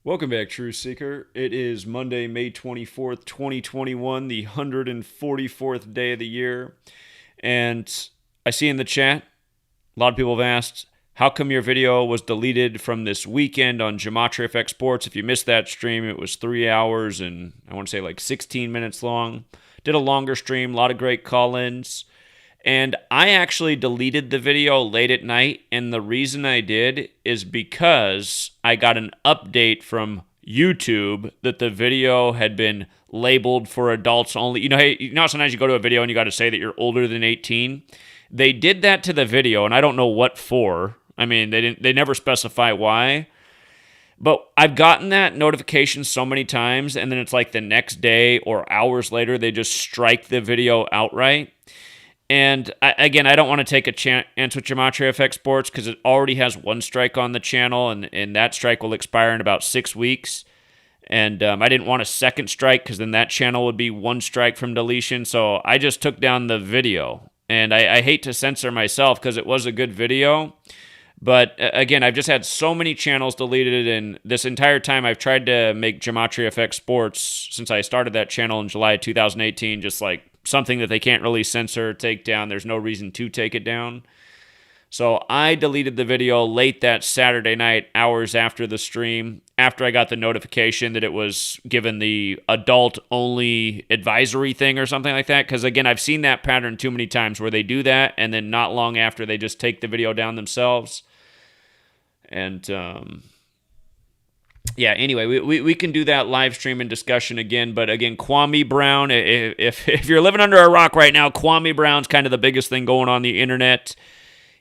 Welcome back, Truth Seeker. It is Monday, May 24th, 2021, the 144th day of the year. And I see in the chat, a lot of people have asked, how come your video was deleted from this weekend on Gematria Sports? If you missed that stream, it was 3 hours and I want to say like 16 minutes long. Did a longer stream, a lot of great call-ins. And I actually deleted the video late at night, and the reason I did is because I got an update from YouTube that the video had been labeled for adults only. Hey, sometimes you go to a video and you got to say that you're older than 18. They did that to the video, and I don't know what for. I mean, they never specify why. But I've gotten that notification so many times, and then it's like the next day or hours later, they just strike the video outright. And I don't want to take a chance with Gematria Sports because it already has one strike on the channel, and that strike will expire in about 6 weeks. And I didn't want a second strike because then that channel would be one strike from deletion. So I just took down the video. And I hate to censor myself because it was a good video. But again, I've just had so many channels deleted, and this entire time I've tried to make Gematria Sports, since I started that channel in July 2018, just like something that they can't really censor or take down. There's no reason to take it down. So I deleted the video late that Saturday night, hours after the stream, after I got the notification that it was given the adult-only advisory thing or something like that. Because, again, I've seen that pattern too many times where they do that, and then not long after, they just take the video down themselves. And, yeah, anyway, we can do that live stream and discussion again. But again, Kwame Brown, if you're living under a rock right now, Kwame Brown's kind of the biggest thing going on the internet.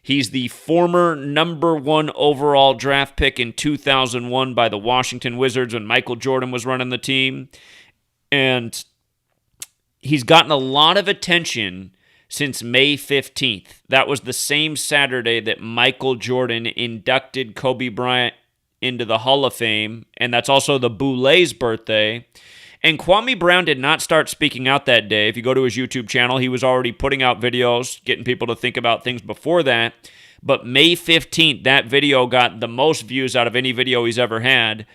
He's the former number one overall draft pick in 2001 by the Washington Wizards when Michael Jordan was running the team. And he's gotten a lot of attention since May 15th. That was the same Saturday that Michael Jordan inducted Kobe Bryant into the Hall of Fame, and that's also the Boulet's birthday. And Kwame Brown did not start speaking out that day. If you go to his YouTube channel, he was already putting out videos, getting people to think about things before that. But May 15th, that video got the most views out of any video he's ever had,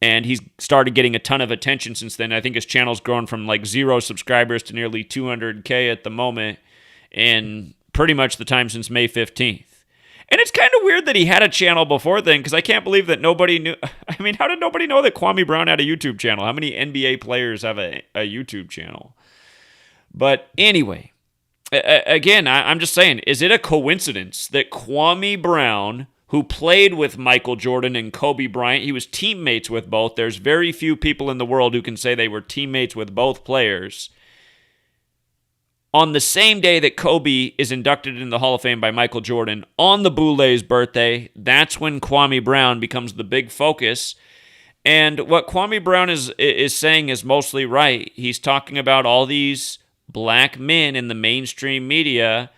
and he's started getting a ton of attention since then. I think his channel's grown from like 0 subscribers to nearly 200K at the moment in pretty much the time since May 15th. And it's kind of weird that he had a channel before then, because I can't believe that nobody knew. I mean, how did nobody know that Kwame Brown had a YouTube channel? How many NBA players have a YouTube channel? But anyway, again, I'm just saying, is it a coincidence that Kwame Brown, who played with Michael Jordan and Kobe Bryant, he was teammates with both. There's very few people in the world who can say they were teammates with both players. On the same day that Kobe is inducted into the Hall of Fame by Michael Jordan, on the Boulet's birthday, that's when Kwame Brown becomes the big focus. And what Kwame Brown is saying is mostly right. He's talking about all these black men in the mainstream media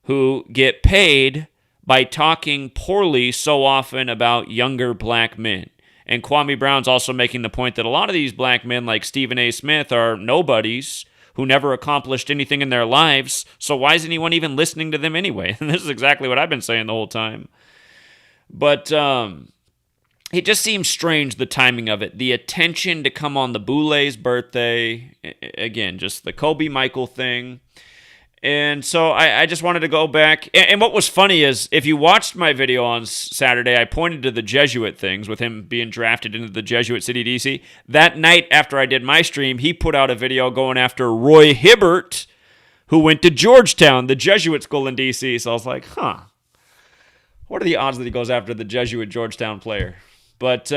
who get paid by talking poorly so often about younger black men. And Kwame Brown's also making the point that a lot of these black men, like Stephen A. Smith, are nobodies who never accomplished anything in their lives, so why is anyone even listening to them anyway? And this is exactly what I've been saying the whole time. But it just seems strange, the timing of it. The attention to come on the Boulet's birthday, again, just the Kobe Michael thing. And so I just wanted to go back. And what was funny is, if you watched my video on Saturday, I pointed to the Jesuit things with him being drafted into the Jesuit City, D.C. That night after I did my stream, he put out a video going after Roy Hibbert, who went to Georgetown, the Jesuit school in D.C. So I was like, what are the odds that he goes after the Jesuit Georgetown player? But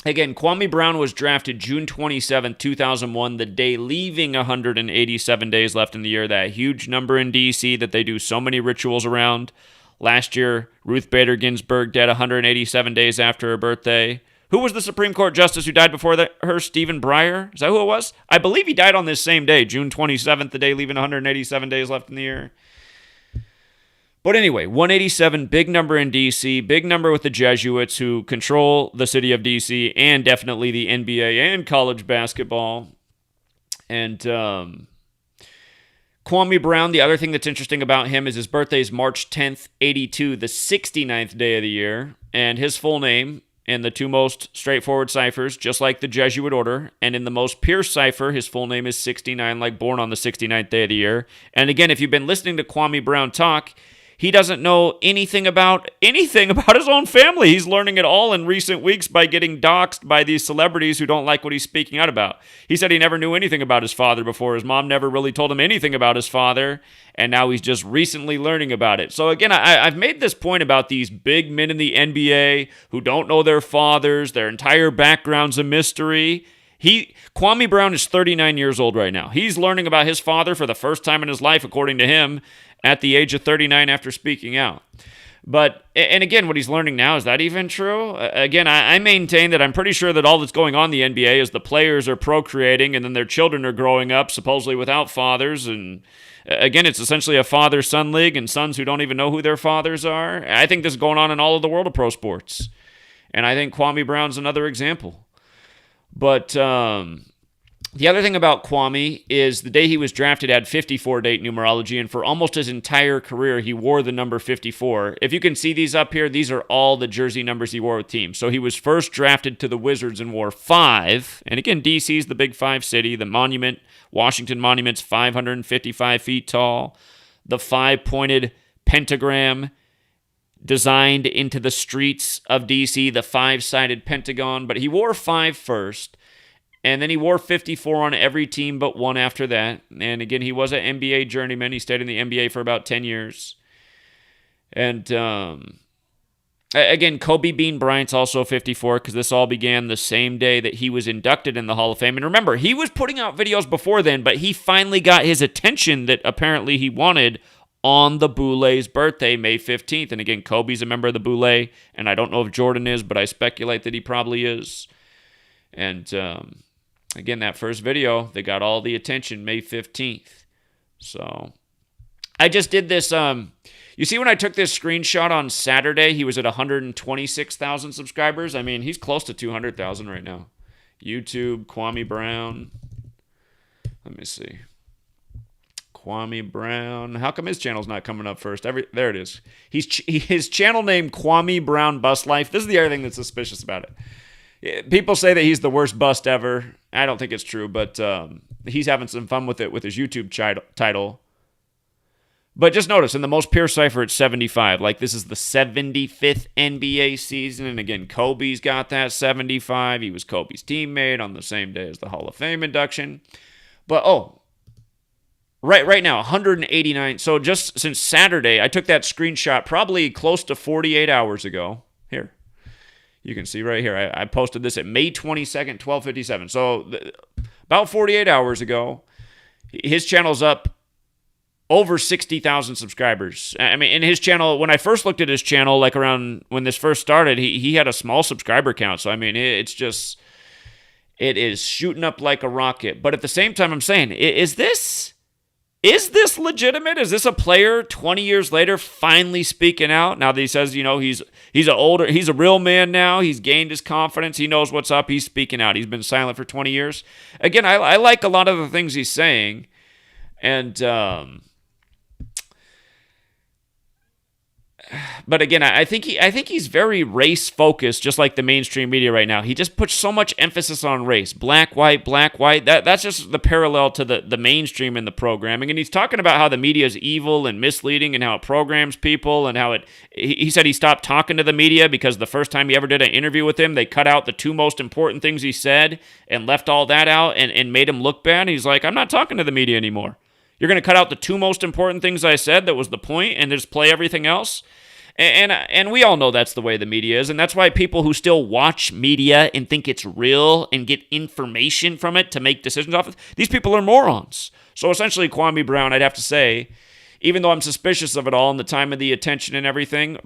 again, Kwame Brown was drafted June 27, 2001, the day leaving 187 days left in the year. That huge number in D.C. that they do so many rituals around. Last year, Ruth Bader Ginsburg dead 187 days after her birthday. Who was the Supreme Court justice who died before her? Stephen Breyer? Is that who it was? I believe he died on this same day, June 27th, the day leaving 187 days left in the year. But anyway, 187, big number in D.C., big number with the Jesuits who control the city of D.C. and definitely the NBA and college basketball. And Kwame Brown, the other thing that's interesting about him is his birthday is March 10th, 82, the 69th day of the year. And his full name in the two most straightforward ciphers, just like the Jesuit order. And in the most pure cipher, his full name is 69, like born on the 69th day of the year. And again, if you've been listening to Kwame Brown talk, he doesn't know anything about his own family. He's learning it all in recent weeks by getting doxxed by these celebrities who don't like what he's speaking out about. He said he never knew anything about his father before. His mom never really told him anything about his father, and now he's just recently learning about it. So again, I've made this point about these big men in the NBA who don't know their fathers. Their entire background's a mystery. Kwame Brown is 39 years old right now. He's learning about his father for the first time in his life, according to him, at the age of 39 after speaking out. But, and again, what he's learning now, is that even true? Again, I maintain that I'm pretty sure that all that's going on in the NBA is the players are procreating and then their children are growing up supposedly without fathers. And again, it's essentially a father-son league and sons who don't even know who their fathers are. I think this is going on in all of the world of pro sports. And I think Kwame Brown's another example. But the other thing about Kwame is the day he was drafted had 54 date numerology, and for almost his entire career, he wore the number 54. If you can see these up here, these are all the jersey numbers he wore with teams. So he was first drafted to the Wizards and wore 5. And again, DC's the Big 5 city. The monument, Washington Monument's 555 feet tall. The 5-pointed pentagram designed into the streets of DC, the 5-sided pentagon. But he wore 5 first. And then he wore 54 on every team but one after that. And again, he was an NBA journeyman. He stayed in the NBA for about 10 years. And again, Kobe Bean Bryant's also 54 because this all began the same day that he was inducted in the Hall of Fame. And remember, he was putting out videos before then, but he finally got his attention that apparently he wanted on the Boule's birthday, May 15th. And again, Kobe's a member of the Boule, and I don't know if Jordan is, but I speculate that he probably is. And again, that first video, they got all the attention May 15th. So I just did this. You see when I took this screenshot on Saturday, he was at 126,000 subscribers. I mean, he's close to 200,000 right now. YouTube, Kwame Brown. Let me see. Kwame Brown. How come his channel's not coming up first? There it is. His channel name, Kwame Brown Bust Life. This is the other thing that's suspicious about it. People say that he's the worst bust ever. I don't think it's true, but he's having some fun with it with his YouTube title. But just notice, in the most pure cipher, it's 75. Like, this is the 75th NBA season. And again, Kobe's got that 75. He was Kobe's teammate on the same day as the Hall of Fame induction. But, right now, 189. So just since Saturday, I took that screenshot probably close to 48 hours ago. Here. You can see right here, I posted this at May 22nd, 12:57. So about 48 hours ago, his channel's up over 60,000 subscribers. I mean, in his channel, when I first looked at his channel, like around when this first started, he had a small subscriber count. So, I mean, it is shooting up like a rocket. But at the same time, I'm saying, is this legitimate? Is this a player 20 years later finally speaking out? Now that he says, he's a real man now. He's gained his confidence. He knows what's up. He's speaking out. He's been silent for 20 years. Again, I like a lot of the things he's saying. And, but again, I think he's very race focused, just like the mainstream media right now. He just puts so much emphasis on race, black, white. That's just the parallel to the mainstream in the programming. And he's talking about how the media is evil and misleading, and how it programs people, and how he said he stopped talking to the media because the first time he ever did an interview with him, they cut out the 2 most important things he said and left all that out and made him look bad. And he's like, I'm not talking to the media anymore. You're going to cut out the 2 most important things I said, that was the point, and just play everything else? And we all know that's the way the media is, and that's why people who still watch media and think it's real and get information from it to make decisions off of, these people are morons. So essentially, Kwame Brown, I'd have to say, even though I'm suspicious of it all and the time of the attention and everything,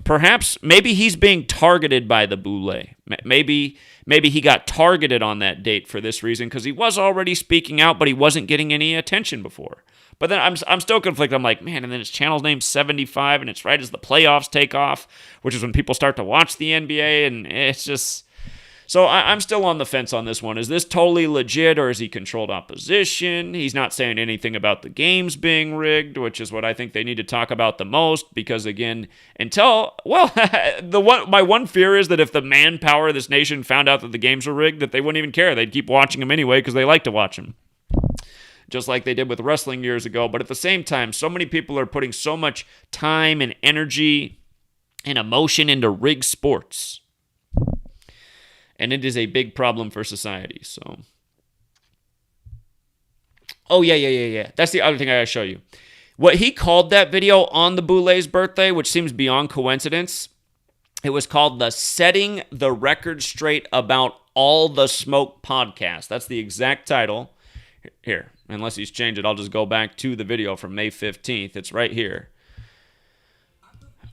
maybe he's being targeted by the Boule. Maybe he got targeted on that date for this reason, because he was already speaking out, but he wasn't getting any attention before. But then I'm still conflicted. I'm like, man, and then his channel's name's 75, and it's right as the playoffs take off, which is when people start to watch the NBA, and it's just... So I'm still on the fence on this one. Is this totally legit, or is he controlled opposition? He's not saying anything about the games being rigged, which is what I think they need to talk about the most, because again, my one fear is that if the manpower of this nation found out that the games were rigged, that they wouldn't even care. They'd keep watching them anyway because they like to watch them. Just like they did with wrestling years ago. But at the same time, so many people are putting so much time and energy and emotion into rigged sports. And it is a big problem for society. So, oh, yeah. That's the other thing I gotta show you. What he called that video on the Boulet's birthday, which seems beyond coincidence, it was called the Setting the Record Straight About All the Smoke podcast. That's the exact title. Here, unless he's changed it, I'll just go back to the video from May 15th. It's right here.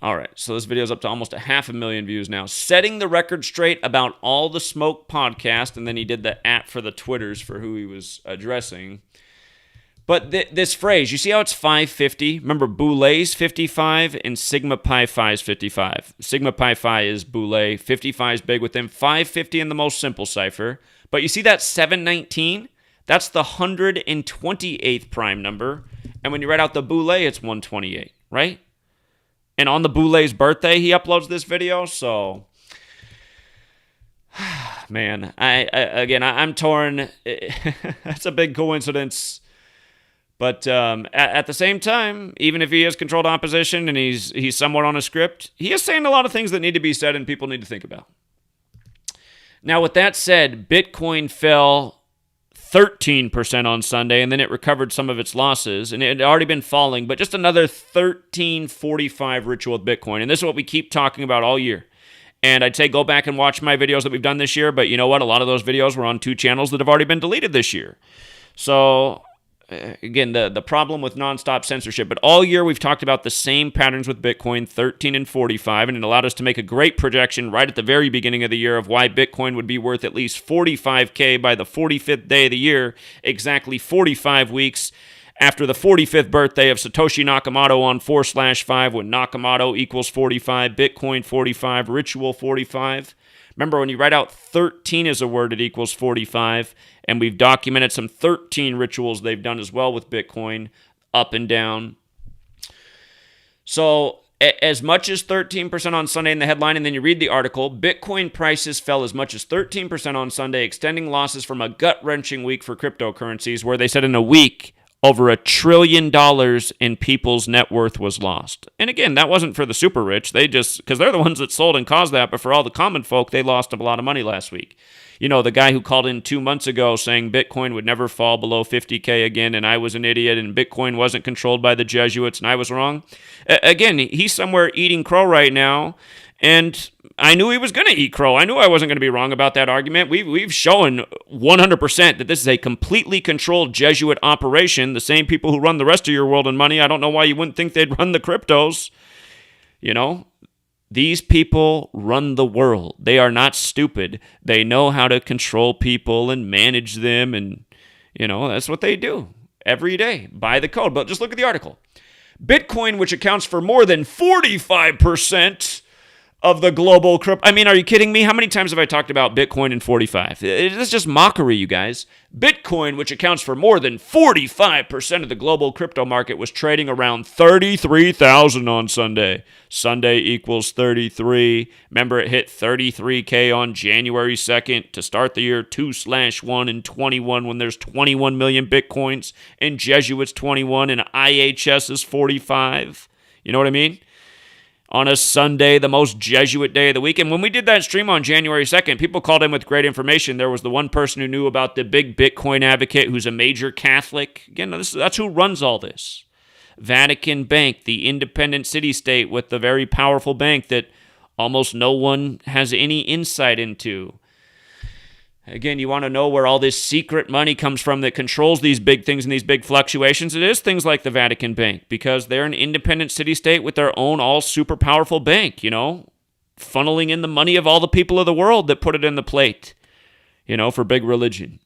All right, so this video is up to almost 500,000 views now. Setting the record straight about all the smoke podcast, and then he did the @ for the Twitters for who he was addressing. But this phrase, you see how it's 550? Remember, Boulet's 55 and Sigma Pi Phi's 55. Sigma Pi Phi is Boulet, 55 is big with him, 550 in the most simple cipher. But you see that 719? That's the 128th prime number. And when you write out the Boulet, it's 128, right? And on the Boulet's birthday, he uploads this video. So, man, I'm torn. That's a big coincidence. But at the same time, even if he is controlled opposition and he's somewhat on a script, he is saying a lot of things that need to be said and people need to think about. Now, with that said, Bitcoin fell 13% on Sunday, and then it recovered some of its losses, and it had already been falling, but just another 1345 ritual with Bitcoin. And this is what we keep talking about all year. And I'd say go back and watch my videos that we've done this year, but you know what? A lot of those videos were on 2 channels that have already been deleted this year. So, again, the problem with nonstop censorship. But all year we've talked about the same patterns with Bitcoin, 13 and 45, and it allowed us to make a great projection right at the very beginning of the year of why Bitcoin would be worth at least $45K by the 45th day of the year, exactly 45 weeks after the 45th birthday of Satoshi Nakamoto on 4/5, when Nakamoto equals 45, Bitcoin 45, Ritual 45. Remember, when you write out 13 as a word, it equals 45. And we've documented some 13 rituals they've done as well with Bitcoin, up and down. So as much as 13% on Sunday in the headline, and then you read the article, Bitcoin prices fell as much as 13% on Sunday, extending losses from a gut-wrenching week for cryptocurrencies, where they said in a week, over $1 trillion in people's net worth was lost. And again, that wasn't for the super rich. They just, because they're the ones that sold and caused that, but for all the common folk, they lost a lot of money last week. You know, the guy who called in 2 months ago saying Bitcoin would never fall below 50K again, and I was an idiot, and Bitcoin wasn't controlled by the Jesuits, and I was wrong. Again, he's somewhere eating crow right now, and I knew he was going to eat crow. I knew I wasn't going to be wrong about that argument. We've shown 100% that this is a completely controlled Jesuit operation. The same people who run the rest of your world and money, I don't know why you wouldn't think they'd run the cryptos. You know, these people run the world. They are not stupid. They know how to control people and manage them, and, you know, that's what they do every day by the code. But just look at the article. Bitcoin, which accounts for more than 45% of the global crypto. I mean, are you kidding me? How many times have I talked about Bitcoin and 45? It's just mockery, you guys. Bitcoin, which accounts for more than 45% of the global crypto market, was trading around 33,000 on Sunday. Sunday equals 33. Remember, it hit 33K on January 2nd to start the year 2/1 and 21 when there's 21 million Bitcoins and Jesuits 21 and IHS is 45. You know what I mean? On a Sunday, the most Jesuit day of the week. And when we did that stream on January 2nd, people called in with great information. There was the one person who knew about the big Bitcoin advocate who's a major Catholic. Again, that's who runs all this. Vatican Bank, the independent city-state with the very powerful bank that almost no one has any insight into. Again, you want to know where all this secret money comes from that controls these big things and these big fluctuations? It is things like the Vatican Bank, because they're an independent city-state with their own all super powerful bank, you know, funneling in the money of all the people of the world that put it in the plate, you know, for big religion.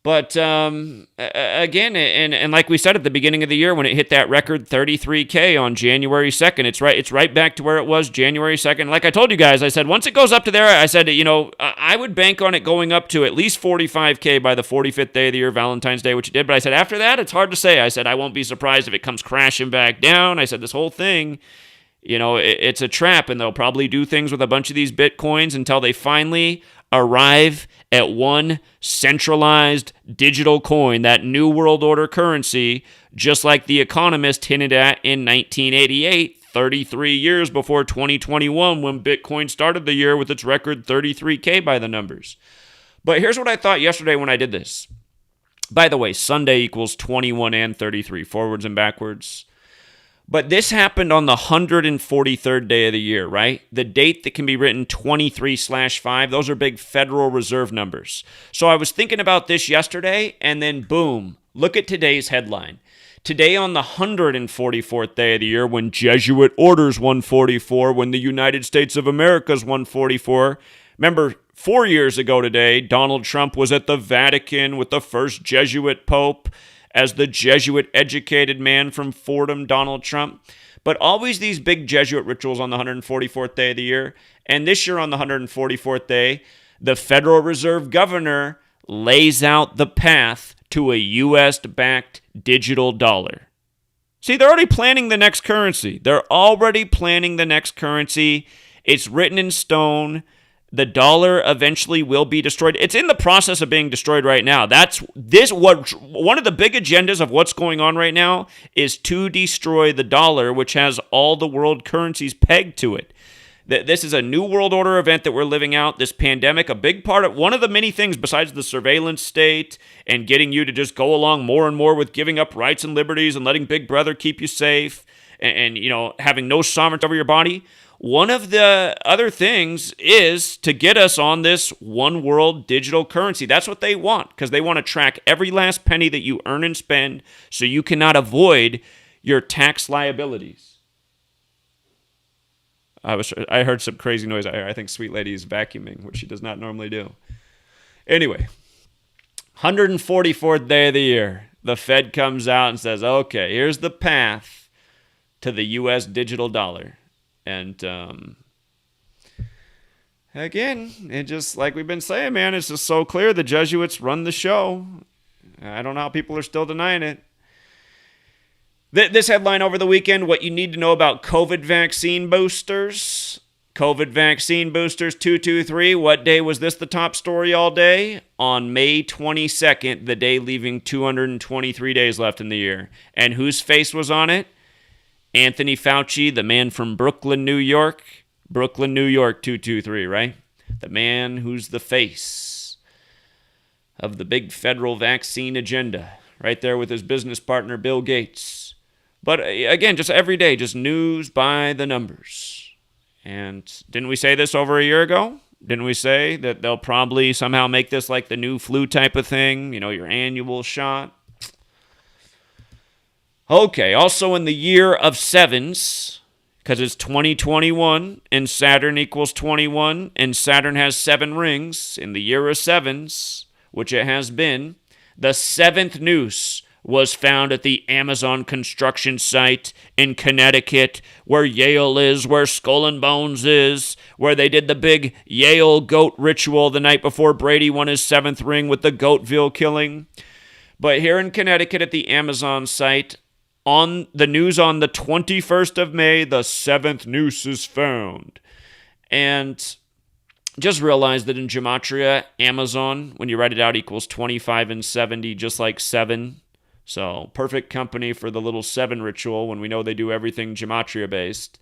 But again, and like we said at the beginning of the year, when it hit that record 33K on January 2nd, it's right back to where it was January 2nd. Like I told you guys, I said once it goes up to there, I said, I would bank on it going up to at least 45K by the 45th day of the year, Valentine's Day, which it did. But I said after that, it's hard to say. I said I won't be surprised if it comes crashing back down. I said this whole thing, it's a trap, and they'll probably do things with a bunch of these Bitcoins until they finally arrive at one centralized digital coin, that new world order currency, just like The Economist hinted at in 1988, 33 years before 2021, when Bitcoin started the year with its record 33K by the numbers. But here's what I thought yesterday when I did this. By the way, Sunday equals 21 and 33, forwards and backwards. But this happened on the 143rd day of the year, right? The date that can be written 23/5, those are big Federal Reserve numbers. So I was thinking about this yesterday, and then boom, look at today's headline. Today on the 144th day of the year, when Jesuit Order's 144, when the United States of America's 144, remember 4 years ago today, Donald Trump was at the Vatican with the first Jesuit Pope, as the Jesuit-educated man from Fordham, Donald Trump. But always these big Jesuit rituals on the 144th day of the year. And this year on the 144th day, the Federal Reserve governor lays out the path to a U.S.-backed digital dollar. See, they're already planning the next currency. It's written in stone. The dollar eventually will be destroyed. It's in the process of being destroyed right now. One of the big agendas of what's going on right now is to destroy the dollar, which has all the world currencies pegged to it. This is a new world order event that we're living out. This pandemic, a big part of one of the many things besides the surveillance state and getting you to just go along more and more with giving up rights and liberties and letting Big Brother keep you safe and having no sovereignty over your body. One of the other things is to get us on this one world digital currency. That's what they want, because they want to track every last penny that you earn and spend so you cannot avoid your tax liabilities. I heard some crazy noise. I think Sweet Lady is vacuuming, which she does not normally do. Anyway, 144th day of the year, the Fed comes out and says, okay, here's the path to the U.S. digital dollar. And again, it just, like we've been saying, man, it's just so clear the Jesuits run the show. I don't know how people are still denying it. This headline over the weekend, what you need to know about COVID vaccine boosters. COVID vaccine boosters 223. What day was this the top story all day? On May 22nd, the day leaving 223 days left in the year. And whose face was on it? Anthony Fauci, the man from Brooklyn, New York. Brooklyn, New York, 223, right? The man who's the face of the big federal vaccine agenda. Right there with his business partner, Bill Gates. But again, just every day, just news by the numbers. And didn't we say this over a year ago? Didn't we say that they'll probably somehow make this like the new flu type of thing? Your annual shot? Okay, also in the year of sevens, because it's 2021 and Saturn equals 21 and Saturn has 7 rings, in the year of sevens, which it has been, the 7th noose was found at the Amazon construction site in Connecticut, where Yale is, where Skull and Bones is, where they did the big Yale goat ritual the night before Brady won his 7th ring with the Goatville killing. But here in Connecticut at the Amazon site, on the news on the 21st of May, the 7th noose is found. And just realize that in Gematria, Amazon, when you write it out, equals 25 and 70, just like 7. So perfect company for the little 7 ritual when we know they do everything Gematria-based.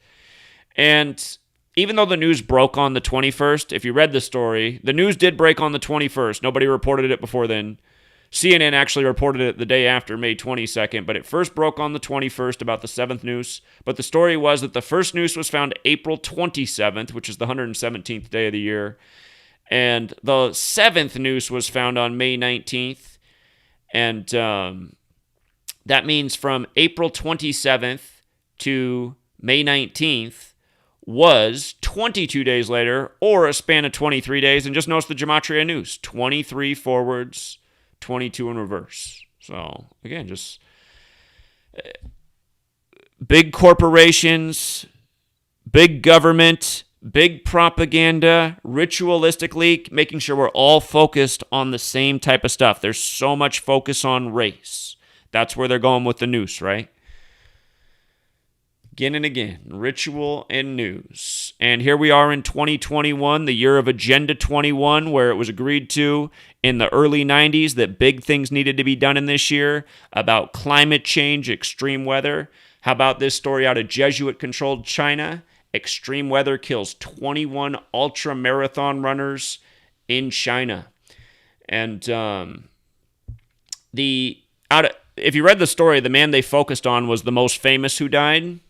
And even though the news broke on the 21st, if you read the story, the news did break on the 21st. Nobody reported it before then. CNN actually reported it the day after, May 22nd, but it first broke on the 21st about the 7th noose. But the story was that the first noose was found April 27th, which is the 117th day of the year. And the 7th noose was found on May 19th. And that means from April 27th to May 19th was 22 days later, or a span of 23 days. And just notice the Gematria noose, 23 forwards, 22 in reverse. So, again, just big corporations, big government, big propaganda, ritualistically making sure we're all focused on the same type of stuff. There's so much focus on race. That's where they're going with the noose, right? Again and again, ritual and news. And here we are in 2021, the year of Agenda 21, where it was agreed to in the early 90s that big things needed to be done in this year about climate change, extreme weather. How about this story out of Jesuit-controlled China? Extreme weather kills 21 ultra-marathon runners in China. And if you read the story, the man they focused on was the most famous who died.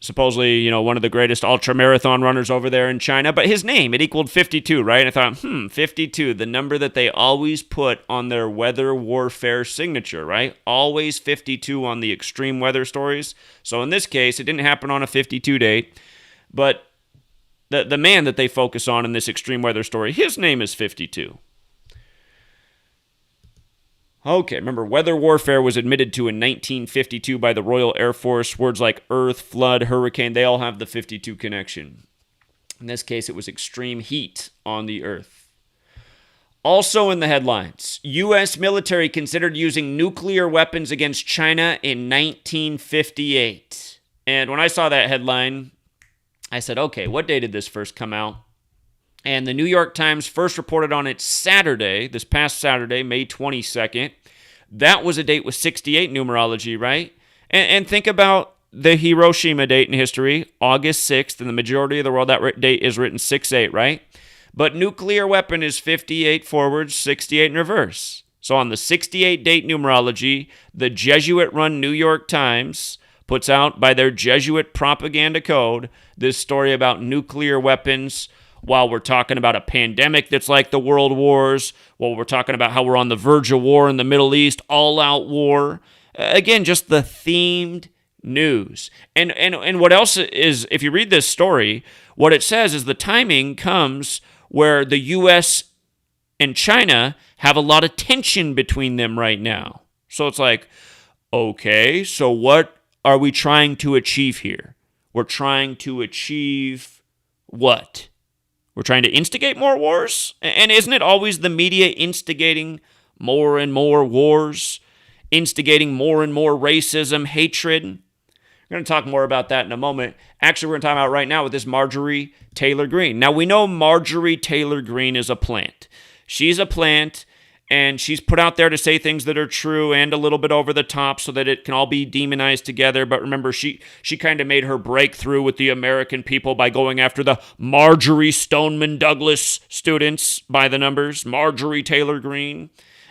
Supposedly, one of the greatest ultra-marathon runners over there in China. But his name, it equaled 52, right? And I thought, 52, the number that they always put on their weather warfare signature, right? Always 52 on the extreme weather stories. So in this case, it didn't happen on a 52 date. But the man that they focus on in this extreme weather story, his name is 52. Okay, remember, weather warfare was admitted to in 1952 by the Royal Air Force. Words like earth, flood, hurricane, they all have the 52 connection. In this case, it was extreme heat on the earth. Also in the headlines, U.S. military considered using nuclear weapons against China in 1958. And when I saw that headline, I said, okay, what day did this first come out? And the New York Times first reported on it Saturday, this past Saturday, May 22nd. That was a date with 68 numerology, right? And think about the Hiroshima date in history, August 6th. In the majority of the world, that date is written 6-8, right? But nuclear weapon is 58 forwards, 68 in reverse. So on the 68 date numerology, the Jesuit-run New York Times puts out by their Jesuit propaganda code this story about nuclear weapons while we're talking about a pandemic that's like the world wars, while we're talking about how we're on the verge of war in the Middle East, all-out war. Again, just the themed news. And what else is, if you read this story, what it says is the timing comes where the U.S. and China have a lot of tension between them right now. So it's like, okay, so what are we trying to achieve here? We're trying to achieve what? We're trying to instigate more wars? And isn't it always the media instigating more and more wars? Instigating more and more racism, hatred? We're going to talk more about that in a moment. Actually, we're going to talk about right now with this Marjorie Taylor Greene. Now, we know Marjorie Taylor Greene is a plant. She's a plant, and she's put out there to say things that are true and a little bit over the top so that it can all be demonized together. But remember, she kind of made her breakthrough with the American people by going after the Marjorie Stoneman Douglas students by the numbers. Marjorie Taylor Greene,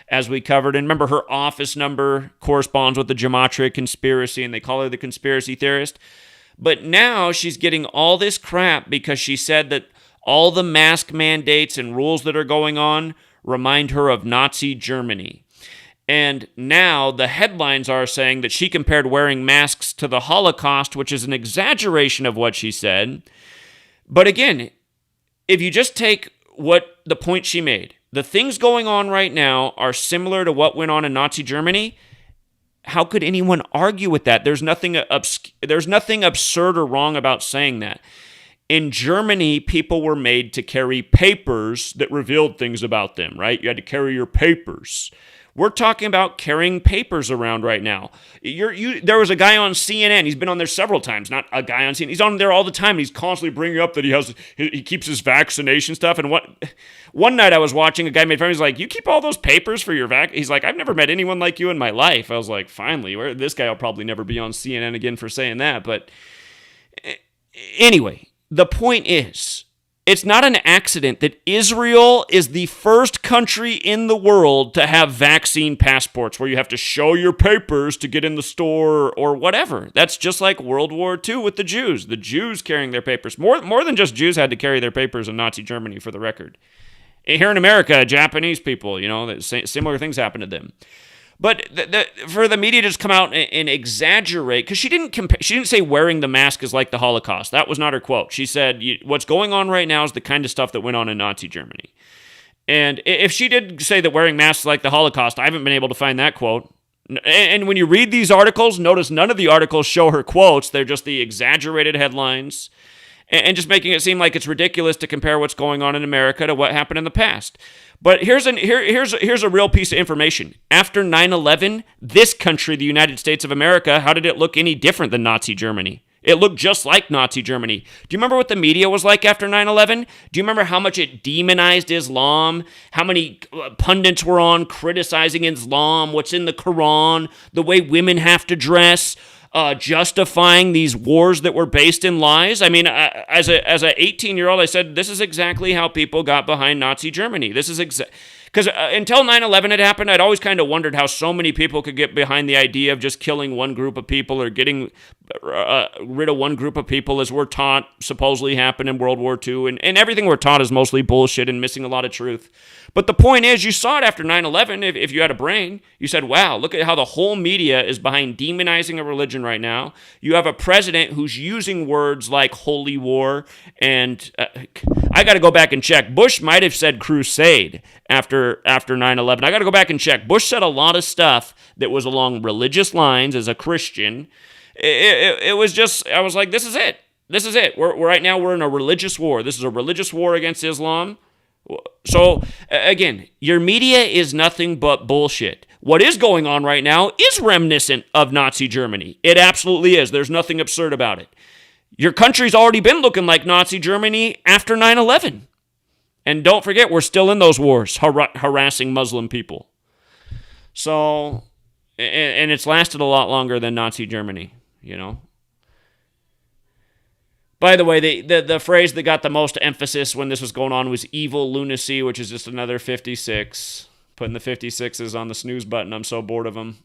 as we covered. And remember, her office number corresponds with the Gematria conspiracy, and they call her the conspiracy theorist. But now she's getting all this crap because she said that all the mask mandates and rules that are going on remind her of Nazi Germany. And now the headlines are saying that she compared wearing masks to the Holocaust, which is an exaggeration of what she said. But again, if you just take what the point she made, the things going on right now are similar to what went on in Nazi Germany. How could anyone argue with that? There's nothing absurd or wrong about saying that. In Germany, people were made to carry papers that revealed things about them, right? You had to carry your papers. We're talking about carrying papers around right now. There was a guy on CNN. He's been on there several times. Not a guy on CNN. He's on there all the time. And he's constantly bringing up that he keeps his vaccination stuff. And one night I was watching, a guy made fun of me. He's like, "You keep all those papers for your vac?" He's like, "I've never met anyone like you in my life." I was like, finally, this guy will probably never be on CNN again for saying that. But anyway, the point is, it's not an accident that Israel is the first country in the world to have vaccine passports where you have to show your papers to get in the store or whatever. That's just like World War II with the Jews. The Jews carrying their papers. More than just Jews had to carry their papers in Nazi Germany, for the record. Here in America, Japanese people, similar things happened to them. But for the media to just come out and exaggerate, because she didn't say wearing the mask is like the Holocaust. That was not her quote. She said, what's going on right now is the kind of stuff that went on in Nazi Germany. And if she did say that wearing masks is like the Holocaust, I haven't been able to find that quote. And when you read these articles, notice none of the articles show her quotes. They're just the exaggerated headlines and just making it seem like it's ridiculous to compare what's going on in America to what happened in the past. But here's a real piece of information. After 9/11, this country, the United States of America, how did it look any different than Nazi Germany? It looked just like Nazi Germany. Do you remember what the media was like after 9/11? Do you remember how much it demonized Islam? How many pundits were on criticizing Islam, what's in the Quran, the way women have to dress, justifying these wars that were based in lies? I mean, as a 18-year-old, I said, this is exactly how people got behind Nazi Germany. This is because until 9/11 had happened, I'd always kind of wondered how so many people could get behind the idea of just killing one group of people or getting rid of one group of people, as we're taught supposedly happened in World War II. And everything we're taught is mostly bullshit and missing a lot of truth. But the point is, you saw it after 9/11. If you had a brain, you said, wow, look at how the whole media is behind demonizing a religion right now. You have a president who's using words like holy war. And I got to go back and check. Bush might have said crusade after 9/11. I got to go back and check. Bush said a lot of stuff that was along religious lines as a Christian. It was just, I was like, this is it. This is it. We're right now, we're in a religious war. This is a religious war against Islam. So, again, your media is nothing but bullshit. What is going on right now is reminiscent of Nazi Germany. It absolutely is. There's nothing absurd about it. Your country's already been looking like Nazi Germany after 9/11. And don't forget, we're still in those wars, harassing Muslim people. So, and it's lasted a lot longer than Nazi Germany, you know. By the way, the phrase that got the most emphasis when this was going on was evil lunacy, which is just another 56. Putting the 56s on the snooze button. I'm so bored of them.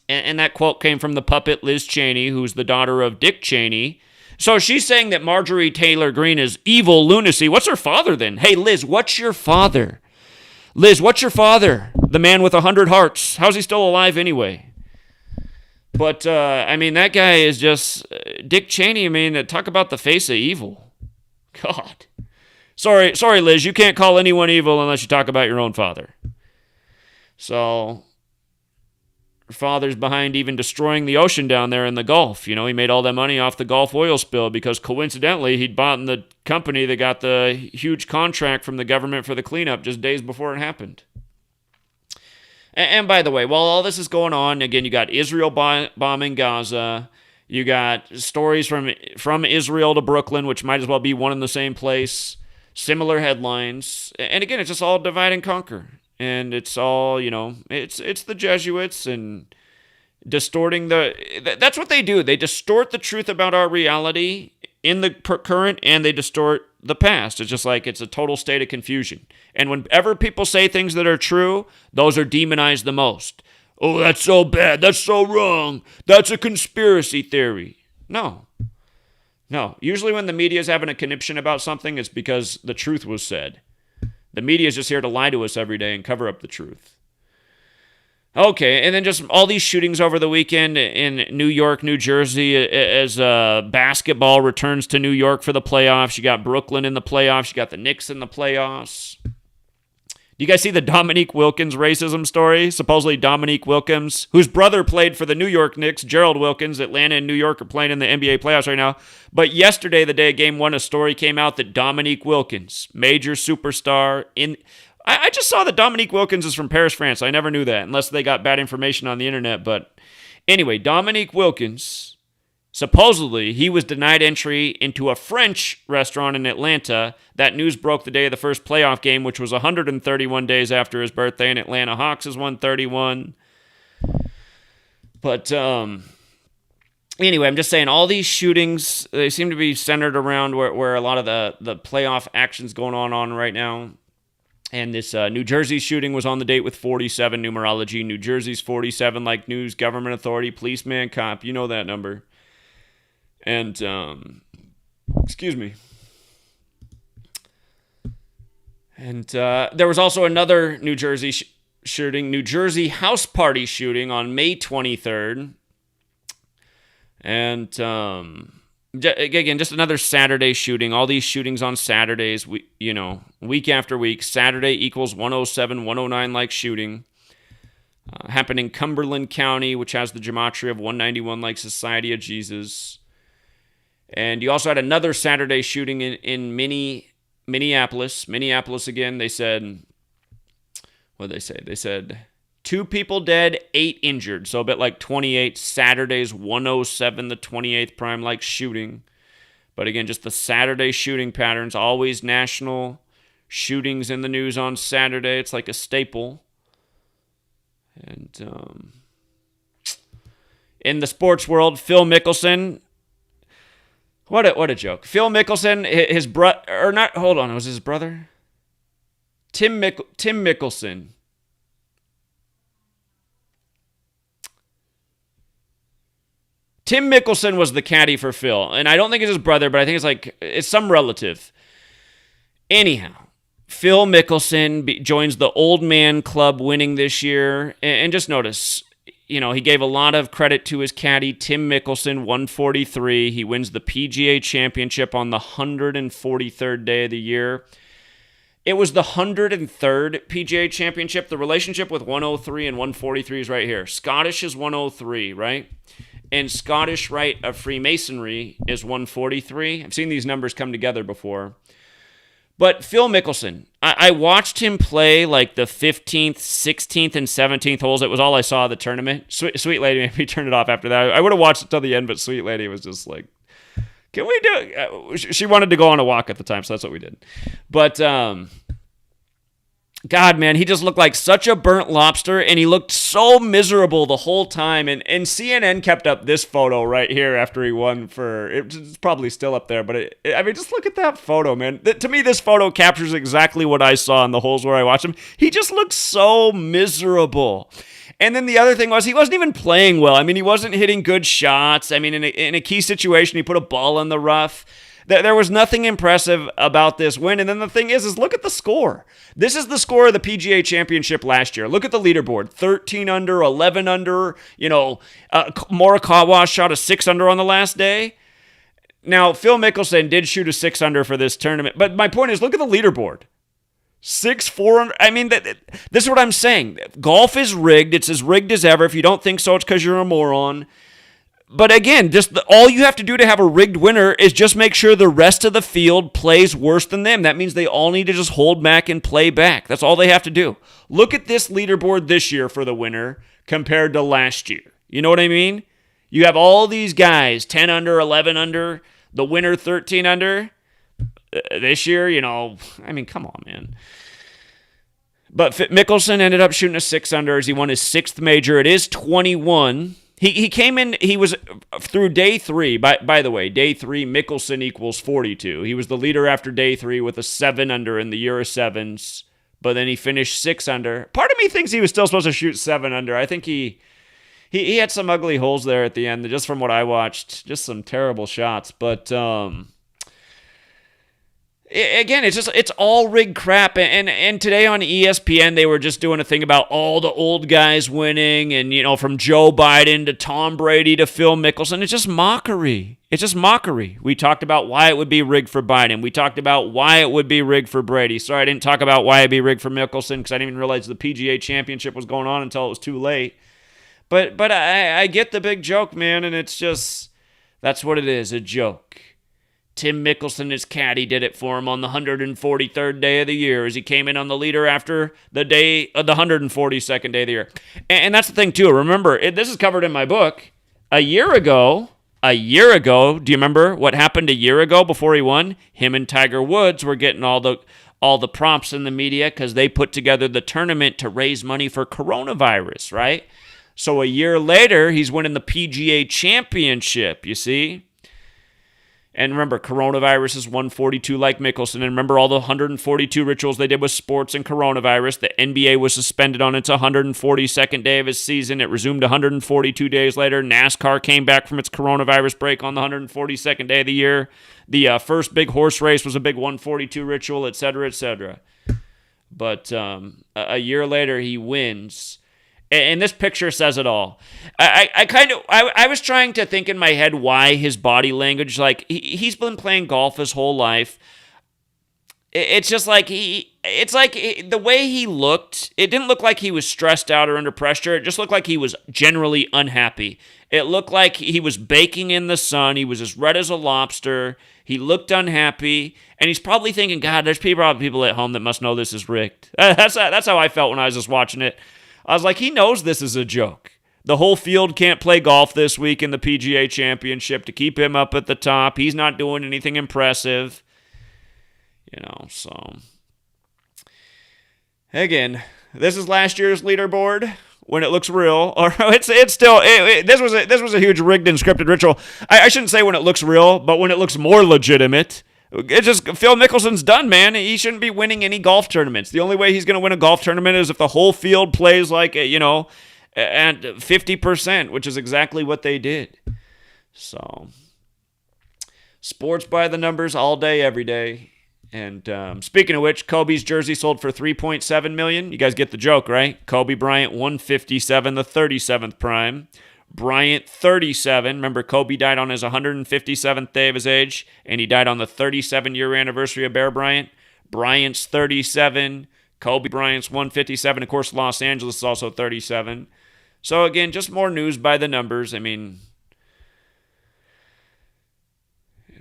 And that quote came from the puppet Liz Cheney, who's the daughter of Dick Cheney. So she's saying that Marjorie Taylor Greene is evil lunacy. What's her father then? Hey, Liz, what's your father? Liz, what's your father? The man with 100 hearts. How's he still alive anyway? But, I mean, that guy is just... Dick Cheney, I mean, talk about the face of evil. God. Sorry, Liz, you can't call anyone evil unless you talk about your own father. So, her father's behind even destroying the ocean down there in the Gulf. You know, he made all that money off the Gulf oil spill because coincidentally, he'd bought in the company that got the huge contract from the government for the cleanup just days before it happened. And by the way, while all this is going on, again, you got Israel bombing Gaza. You got stories from Israel to Brooklyn, which might as well be one in the same place. Similar headlines. And again, it's just all divide and conquer. And it's all, you know, it's the Jesuits and distorting that's what they do. They distort the truth about our reality in the current, and they distort the past. It's just like it's a total state of confusion. And whenever people say things that are true, those are demonized the most. Oh, that's so bad. That's so wrong. That's a conspiracy theory. No. Usually when the media is having a conniption about something, it's because the truth was said. The media is just here to lie to us every day and cover up the truth. Okay, and then just all these shootings over the weekend in New York, New Jersey, as basketball returns to New York for the playoffs. You got Brooklyn in the playoffs. You got the Knicks in the playoffs. Do you guys see the Dominique Wilkins racism story? Supposedly Dominique Wilkins, whose brother played for the New York Knicks, Gerald Wilkins. Atlanta and New York are playing in the NBA playoffs right now. But yesterday, the day of Game 1, a story came out that Dominique Wilkins, major superstar I just saw that Dominique Wilkins is from Paris, France. I never knew that, unless they got bad information on the internet. But anyway, Dominique Wilkins, supposedly, he was denied entry into a French restaurant in Atlanta. That news broke the day of the first playoff game, which was 131 days after his birthday, and Atlanta Hawks is 131. But anyway, I'm just saying, all these shootings, they seem to be centered around where a lot of the playoff action's going on right now. And this New Jersey shooting was on the date with 47 numerology. New Jersey's 47, like news, government authority, policeman, cop. You know that number. And, excuse me. And there was also another New Jersey shooting, New Jersey house party shooting on May 23rd. And Again, just another Saturday shooting. All these shootings on Saturdays, week after week. Saturday equals 107, 109 like shooting. Happened in Cumberland County, which has the gematria of 191 like Society of Jesus. And you also had another Saturday shooting in Minneapolis. Minneapolis again, they said, what did they say? They said 2 people dead, 8 injured. So a bit like 28. Saturday's 107, the 28th prime like shooting. But again, just the Saturday shooting patterns. Always national shootings in the news on Saturday. It's like a staple. And in the sports world, Phil Mickelson. What a joke. Phil Mickelson, his brother, or not, hold on, it was his brother? Tim Mickelson. Tim Mickelson was the caddy for Phil. And I don't think it's his brother, but I think it's some relative. Anyhow, Phil Mickelson joins the old man club winning this year. And just notice, he gave a lot of credit to his caddy, Tim Mickelson, 143. He wins the PGA Championship on the 143rd day of the year. It was the 103rd PGA Championship. The relationship with 103 and 143 is right here. Scottish is 103, right? And Scottish Rite of Freemasonry is 143. I've seen these numbers come together before. But Phil Mickelson, I watched him play like the 15th, 16th, and 17th holes. It was all I saw of the tournament. Sweet lady made me turn it off after that. I would have watched it till the end, but sweet lady was just like, can we do it? She wanted to go on a walk at the time, so that's what we did. But, God, man, he just looked like such a burnt lobster, and he looked so miserable the whole time. And CNN kept up this photo right here after he won it's probably still up there, but just look at that photo, man. To me, this photo captures exactly what I saw in the holes where I watched him. He just looked so miserable. And then the other thing was he wasn't even playing well. He wasn't hitting good shots. In a key situation, he put a ball in the rough. There was nothing impressive about this win. And then the thing is look at the score. This is the score of the PGA Championship last year. Look at the leaderboard. 13 under, 11 under. Morikawa shot a 6 under on the last day. Now, Phil Mickelson did shoot a 6 under for this tournament. But my point is, look at the leaderboard. 6, 4 under. This is what I'm saying. Golf is rigged. It's as rigged as ever. If you don't think so, it's because you're a moron. But again, all you have to do to have a rigged winner is just make sure the rest of the field plays worse than them. That means they all need to just hold back and play back. That's all they have to do. Look at this leaderboard this year for the winner compared to last year. You know what I mean? You have all these guys, 10 under, 11 under, the winner 13 under. This year, come on, man. But Mickelson ended up shooting a 6 under as he won his 6th major. It is 21. He came in, he was through day 3. By the way, day 3, Mickelson equals 42. He was the leader after day 3 with a 7 under in the year of sevens, but then he finished 6 under. Part of me thinks he was still supposed to shoot 7 under. I think he had some ugly holes there at the end, just from what I watched. Just some terrible shots. But again, it's all rigged crap. And today on ESPN, they were just doing a thing about all the old guys winning, and from Joe Biden to Tom Brady to Phil Mickelson. It's just mockery. We talked about why it would be rigged for Biden. We talked about why it would be rigged for Brady. Sorry, I didn't talk about why it'd be rigged for Mickelson because I didn't even realize the PGA Championship was going on until it was too late. But I get the big joke, man, and it's just, that's what it is, a joke. Tim Mickelson, his caddy, did it for him on the 143rd day of the year as he came in on the leader after the 142nd day of the year. And that's the thing, too. Remember, this is covered in my book. A year ago, do you remember what happened a year ago before he won? Him and Tiger Woods were getting all the prompts in the media because they put together the tournament to raise money for coronavirus, right? So a year later, he's winning the PGA Championship, you see? And remember, coronavirus is 142 like Mickelson. And remember all the 142 rituals they did with sports and coronavirus. The NBA was suspended on its 142nd day of its season. It resumed 142 days later. NASCAR came back from its coronavirus break on the 142nd day of the year. The first big horse race was a big 142 ritual, etc., etc. But a year later, he wins. And this picture says it all. I was trying to think in my head why his body language, like he's been playing golf his whole life. It's just like the way he looked, it didn't look like he was stressed out or under pressure. It just looked like he was generally unhappy. It looked like he was baking in the sun. He was as red as a lobster. He looked unhappy, and he's probably thinking, God, there's probably people at home that must know this is rigged. That's how I felt when I was just watching it. I was like, he knows this is a joke. The whole field can't play golf this week in the PGA Championship to keep him up at the top. He's not doing anything impressive. So again, this is last year's leaderboard when it looks real, or it's still this was a huge rigged and scripted ritual. I shouldn't say when it looks real, but when it looks more legitimate. It's just Phil Mickelson's done, man. He shouldn't be winning any golf tournaments. The only way he's going to win a golf tournament is if the whole field plays like at 50%, which is exactly what they did. So sports by the numbers all day, every day. And speaking of which, Kobe's jersey sold for $3.7 million. You guys get the joke, right? Kobe Bryant, 157, the 37th prime. Bryant, 37. Remember, Kobe died on his 157th day of his age, and he died on the 37-year anniversary of Bear Bryant. Bryant's 37. Kobe Bryant's 157. Of course, Los Angeles is also 37. So, again, just more news by the numbers. I mean,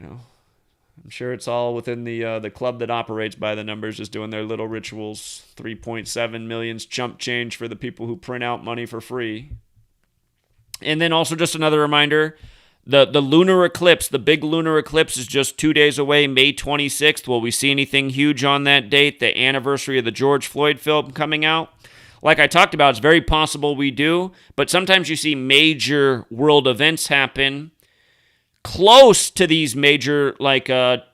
I'm sure it's all within the club that operates by the numbers, just doing their little rituals. 3.7 million's chump change for the people who print out money for free. And then also just another reminder, the lunar eclipse, the big lunar eclipse is just 2 days away, May 26th. Will we see anything huge on that date? The anniversary of the George Floyd film coming out? Like I talked about, it's very possible we do, but sometimes you see major world events happen close to these major, like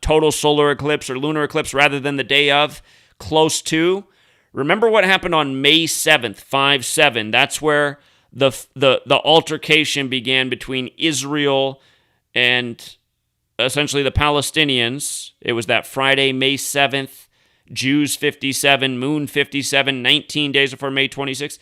total solar eclipse or lunar eclipse rather than the day of, close to. Remember what happened on May 7th, 5/7. That's where the altercation began between Israel and essentially the Palestinians. It was that Friday, May 7th, Jews 57, Moon 57, 19 days before May 26th.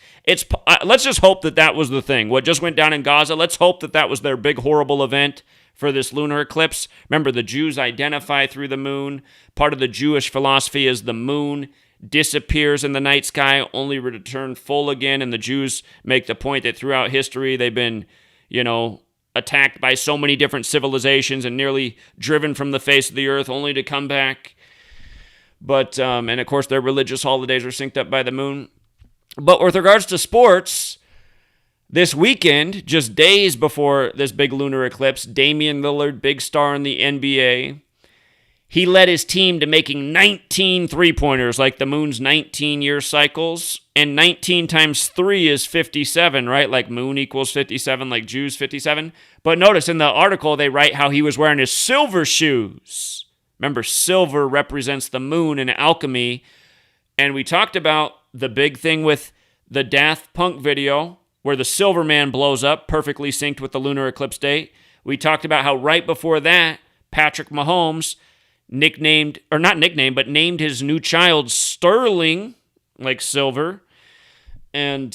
Let's just hope that was the thing. What just went down in Gaza, let's hope that was their big horrible event for this lunar eclipse. Remember, the Jews identify through the moon. Part of the Jewish philosophy is the moon disappears in the night sky, only to return full again, and the Jews make the point that throughout history they've been, attacked by so many different civilizations and nearly driven from the face of the earth, only to come back. But, and of course their religious holidays are synced up by the moon. But with regards to sports, this weekend, just days before this big lunar eclipse, Damian Lillard, big star in the NBA, he led his team to making 19 three-pointers, like the moon's 19-year cycles. And 19 times 3 is 57, right? Like moon equals 57, like Jews 57. But notice in the article, they write how he was wearing his silver shoes. Remember, silver represents the moon in alchemy. And we talked about the big thing with the Daft Punk video, where the Silver Man blows up, perfectly synced with the lunar eclipse date. We talked about how right before that, Patrick Mahomes named his new child Sterling, like silver. And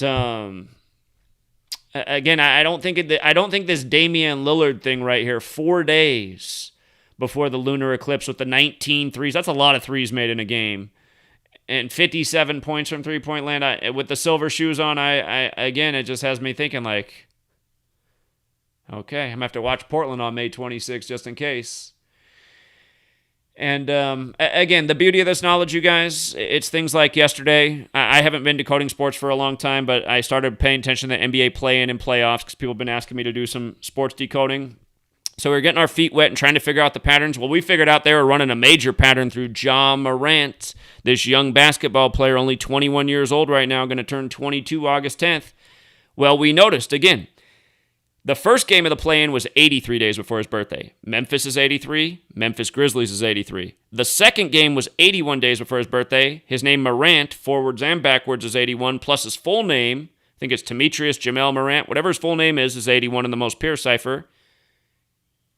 again, I don't think this Damian Lillard thing right here, 4 days before the lunar eclipse with the 19 threes, that's a lot of threes made in a game. And 57 points from three-point land. With the silver shoes on, again, it just has me thinking like, okay, I'm going to have to watch Portland on May 26th just in case. And again, the beauty of this knowledge, you guys, it's things like yesterday. I haven't been decoding sports for a long time, but I started paying attention to the NBA play-in and playoffs because people have been asking me to do some sports decoding. So we were getting our feet wet and trying to figure out the patterns. Well, we figured out they were running a major pattern through Ja Morant, this young basketball player, only 21 years old right now, going to turn 22 August 10th. Well, we noticed, again, the first game of the play-in was 83 days before his birthday. Memphis is 83. Memphis Grizzlies is 83. The second game was 81 days before his birthday. His name Morant, forwards and backwards, is 81, plus his full name, I think it's Demetrius Jamel Morant, whatever his full name is 81 in the most pure cipher.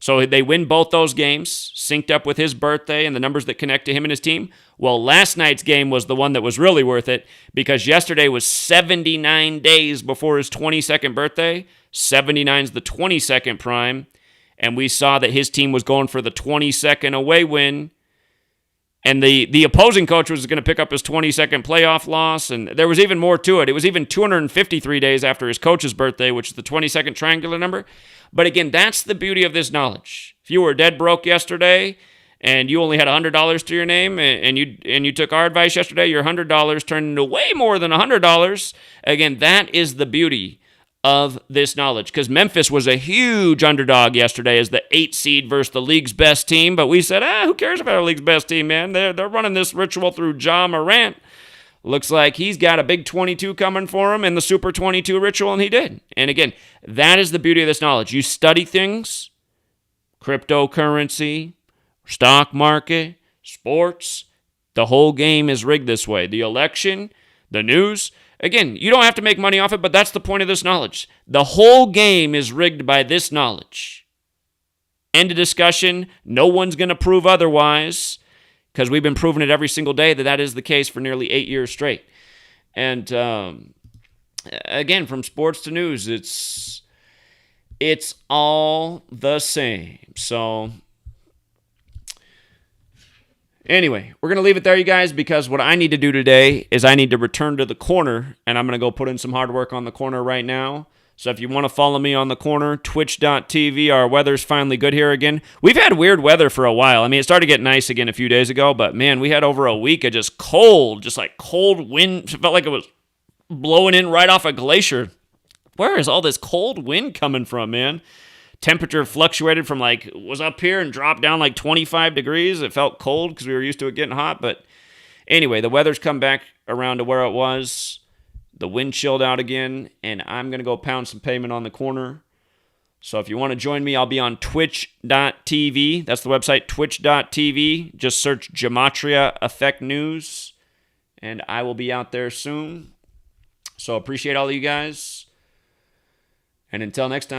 So they win both those games, synced up with his birthday and the numbers that connect to him and his team. Well, last night's game was the one that was really worth it because yesterday was 79 days before his 22nd birthday. 79 is the 22nd prime. And we saw that his team was going for the 22nd away win. And the opposing coach was going to pick up his 22nd playoff loss. And there was even more to it. It was even 253 days after his coach's birthday, which is the 22nd triangular number. But again, that's the beauty of this knowledge. If you were dead broke yesterday and you only had $100 to your name and you took our advice yesterday, your $100 turned into way more than $100. Again, that is the beauty of this knowledge, because Memphis was a huge underdog yesterday as the 8 seed versus the league's best team. But we said, who cares about our league's best team, man? They're running this ritual through Ja Morant. Looks like he's got a big 22 coming for him in the Super 22 ritual, and he did. And again, that is the beauty of this knowledge. You study things, cryptocurrency, stock market, sports. The whole game is rigged this way. The election, the news. Again, you don't have to make money off it, but that's the point of this knowledge. The whole game is rigged by this knowledge. End of discussion. No one's going to prove otherwise, because we've been proving it every single day that is the case for nearly 8 years straight. And again, from sports to news, it's all the same. So anyway, we're going to leave it there, you guys, because what I need to do today is I need to return to the corner, and I'm going to go put in some hard work on the corner right now. So if you want to follow me on the corner, twitch.tv. Our weather's finally good here again. We've had weird weather for a while. I mean, it started to get nice again a few days ago, but man, we had over a week of just cold wind. It felt like it was blowing in right off a glacier. Where is all this cold wind coming from, man? Temperature fluctuated from was up here and dropped down 25 degrees. It felt cold because we were used to it getting hot. But anyway, the weather's come back around to where it was. The wind chilled out again, and I'm going to go pound some pavement on the corner. So if you want to join me, I'll be on twitch.tv. That's the website, twitch.tv. Just search GematriaEffectNews, and I will be out there soon. So appreciate all of you guys. And until next time.